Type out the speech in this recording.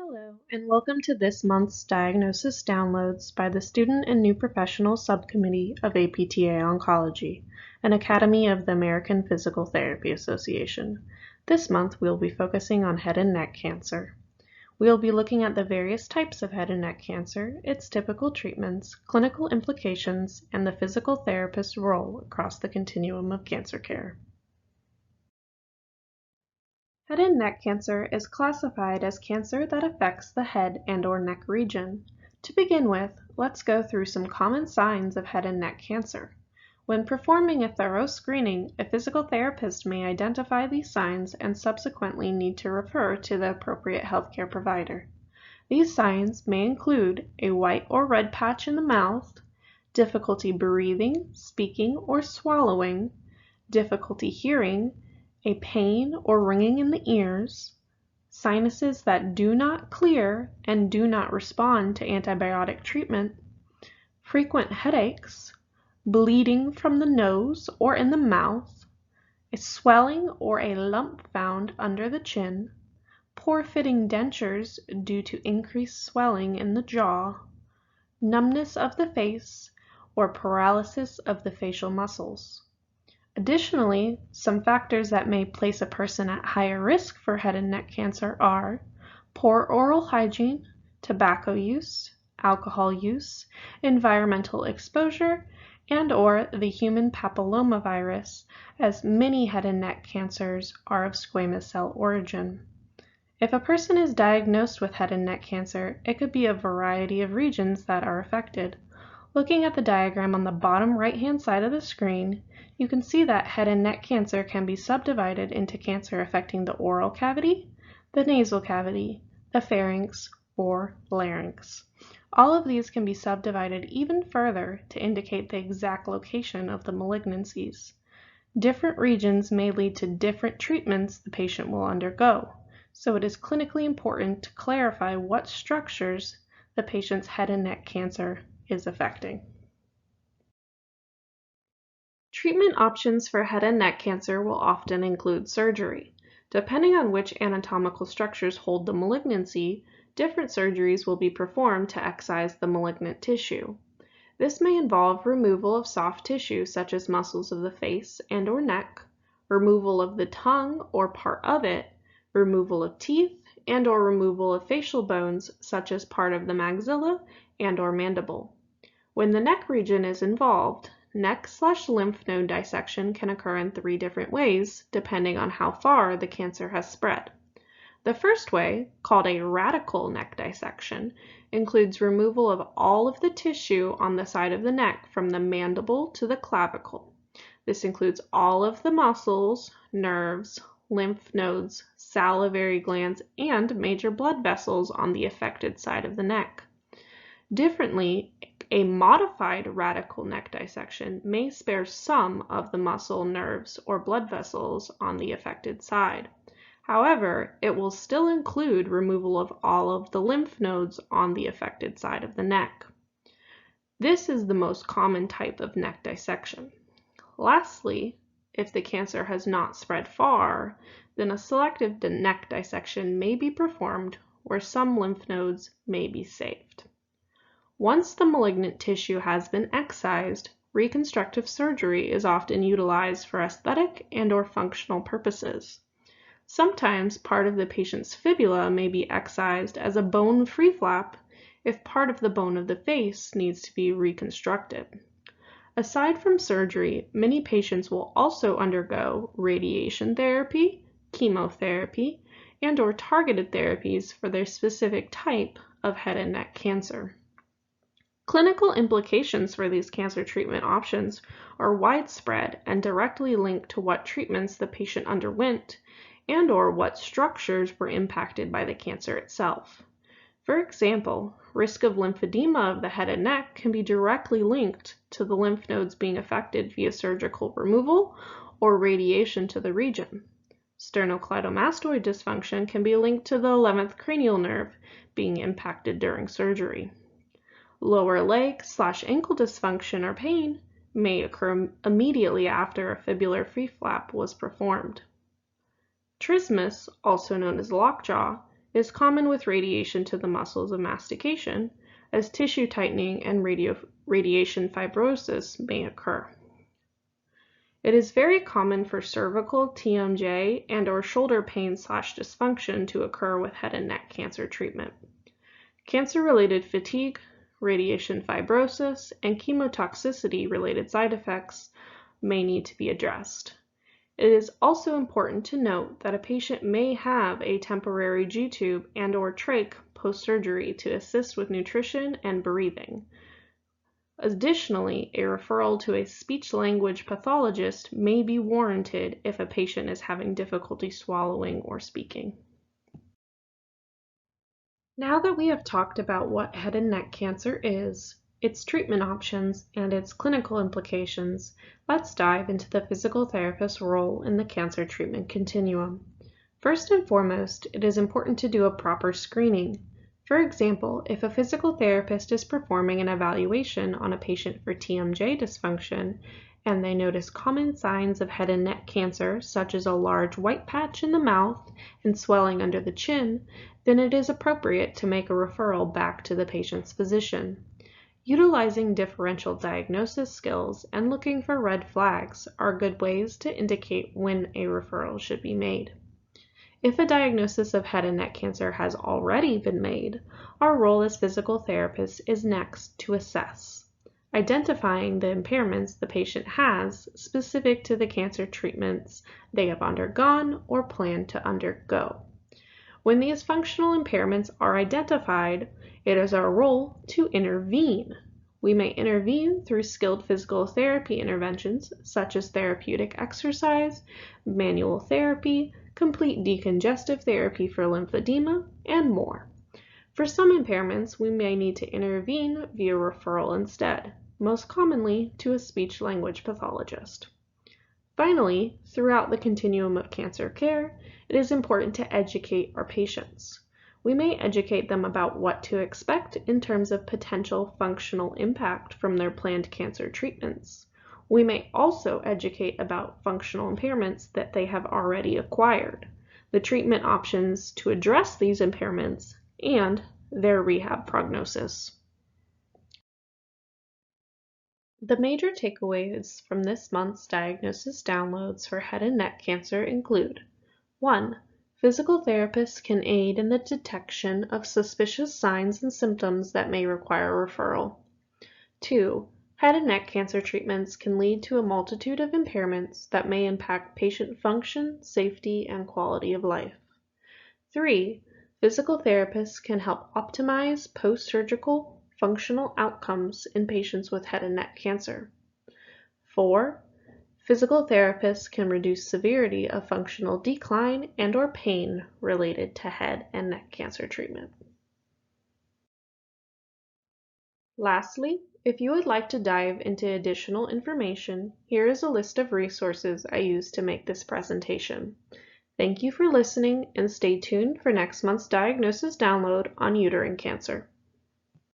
Hello, and welcome to this month's Diagnosis Downloads by the Student and New Professional Subcommittee of APTA Oncology, an academy of the American Physical Therapy Association. This month we'll be focusing on head and neck cancer. We'll be looking at the various types of head and neck cancer, its typical treatments, clinical implications, and the physical therapist's role across the continuum of cancer care. Head and neck cancer is classified as cancer that affects the head and/or neck region. To begin with, let's go through some common signs of head and neck cancer. When performing a thorough screening, a physical therapist may identify these signs and subsequently need to refer to the appropriate healthcare provider. These signs may include a white or red patch in the mouth, difficulty breathing, speaking, or swallowing, difficulty hearing, a pain or ringing in the ears, sinuses that do not clear and do not respond to antibiotic treatment, frequent headaches, bleeding from the nose or in the mouth, a swelling or a lump found under the chin, poor fitting dentures due to increased swelling in the jaw, numbness of the face, or paralysis of the facial muscles. Additionally, some factors that may place a person at higher risk for head and neck cancer are poor oral hygiene, tobacco use, alcohol use, environmental exposure, and/or the human papillomavirus, as many head and neck cancers are of squamous cell origin. If a person is diagnosed with head and neck cancer, it could be a variety of regions that are affected. Looking at the diagram on the bottom right-hand side of the screen, you can see that head and neck cancer can be subdivided into cancer affecting the oral cavity, the nasal cavity, the pharynx, or larynx. All of these can be subdivided even further to indicate the exact location of the malignancies. Different regions may lead to different treatments the patient will undergo, so it is clinically important to clarify what structures the patient's head and neck cancer is affecting. Treatment options for head and neck cancer will often include surgery. Depending on which anatomical structures hold the malignancy, different surgeries will be performed to excise the malignant tissue. This may involve removal of soft tissue such as muscles of the face and/or neck, removal of the tongue or part of it, removal of teeth, and/or removal of facial bones such as part of the maxilla and/or mandible. When the neck region is involved, neck/lymph node dissection can occur in 3 different ways, depending on how far the cancer has spread. The first way, called a radical neck dissection, includes removal of all of the tissue on the side of the neck from the mandible to the clavicle. This includes all of the muscles, nerves, lymph nodes, salivary glands, and major blood vessels on the affected side of the neck. Differently, a modified radical neck dissection may spare some of the muscle, nerves, or blood vessels on the affected side. However, it will still include removal of all of the lymph nodes on the affected side of the neck. This is the most common type of neck dissection. Lastly, if the cancer has not spread far, then a selective neck dissection may be performed where some lymph nodes may be saved. Once the malignant tissue has been excised, reconstructive surgery is often utilized for aesthetic and/or functional purposes. Sometimes part of the patient's fibula may be excised as a bone-free flap if part of the bone of the face needs to be reconstructed. Aside from surgery, many patients will also undergo radiation therapy, chemotherapy, and/or targeted therapies for their specific type of head and neck cancer. Clinical implications for these cancer treatment options are widespread and directly linked to what treatments the patient underwent and/or what structures were impacted by the cancer itself. For example, risk of lymphedema of the head and neck can be directly linked to the lymph nodes being affected via surgical removal or radiation to the region. Sternocleidomastoid dysfunction can be linked to the 11th cranial nerve being impacted during surgery. Lower leg/ankle dysfunction or pain may occur immediately after a fibular free flap was performed. Trismus, also known as lockjaw, is common with radiation to the muscles of mastication, as tissue tightening and radiation fibrosis may occur. It is very common for cervical, TMJ, and/or shoulder pain/dysfunction to occur with head and neck cancer treatment. Cancer-related fatigue, radiation fibrosis, and chemotoxicity-related side effects may need to be addressed. It is also important to note that a patient may have a temporary G-tube and/or trach post-surgery to assist with nutrition and breathing. Additionally, a referral to a speech-language pathologist may be warranted if a patient is having difficulty swallowing or speaking. Now that we have talked about what head and neck cancer is, its treatment options, and its clinical implications, let's dive into the physical therapist's role in the cancer treatment continuum. First and foremost, it is important to do a proper screening. For example, if a physical therapist is performing an evaluation on a patient for TMJ dysfunction, and they notice common signs of head and neck cancer, such as a large white patch in the mouth and swelling under the chin, then it is appropriate to make a referral back to the patient's physician. Utilizing differential diagnosis skills and looking for red flags are good ways to indicate when a referral should be made. If a diagnosis of head and neck cancer has already been made, our role as physical therapists is next to assess, identifying the impairments the patient has specific to the cancer treatments they have undergone or plan to undergo. When these functional impairments are identified, it is our role to intervene. We may intervene through skilled physical therapy interventions such as therapeutic exercise, manual therapy, complete decongestive therapy for lymphedema, and more. For some impairments, we may need to intervene via referral instead, most commonly to a speech-language pathologist. Finally, throughout the continuum of cancer care, it is important to educate our patients. We may educate them about what to expect in terms of potential functional impact from their planned cancer treatments. We may also educate about functional impairments that they have already acquired, the treatment options to address these impairments, and their rehab prognosis. The major takeaways from this month's diagnosis downloads for head and neck cancer include: 1. Physical therapists can aid in the detection of suspicious signs and symptoms that may require referral. 2. Head and neck cancer treatments can lead to a multitude of impairments that may impact patient function, safety, and quality of life. 3. Physical therapists can help optimize post-surgical functional outcomes in patients with head and neck cancer. 4. Physical therapists can reduce severity of functional decline and/or pain related to head and neck cancer treatment. Lastly, if you would like to dive into additional information, here is a list of resources I used to make this presentation. Thank you for listening, and stay tuned for next month's diagnosis download on uterine cancer.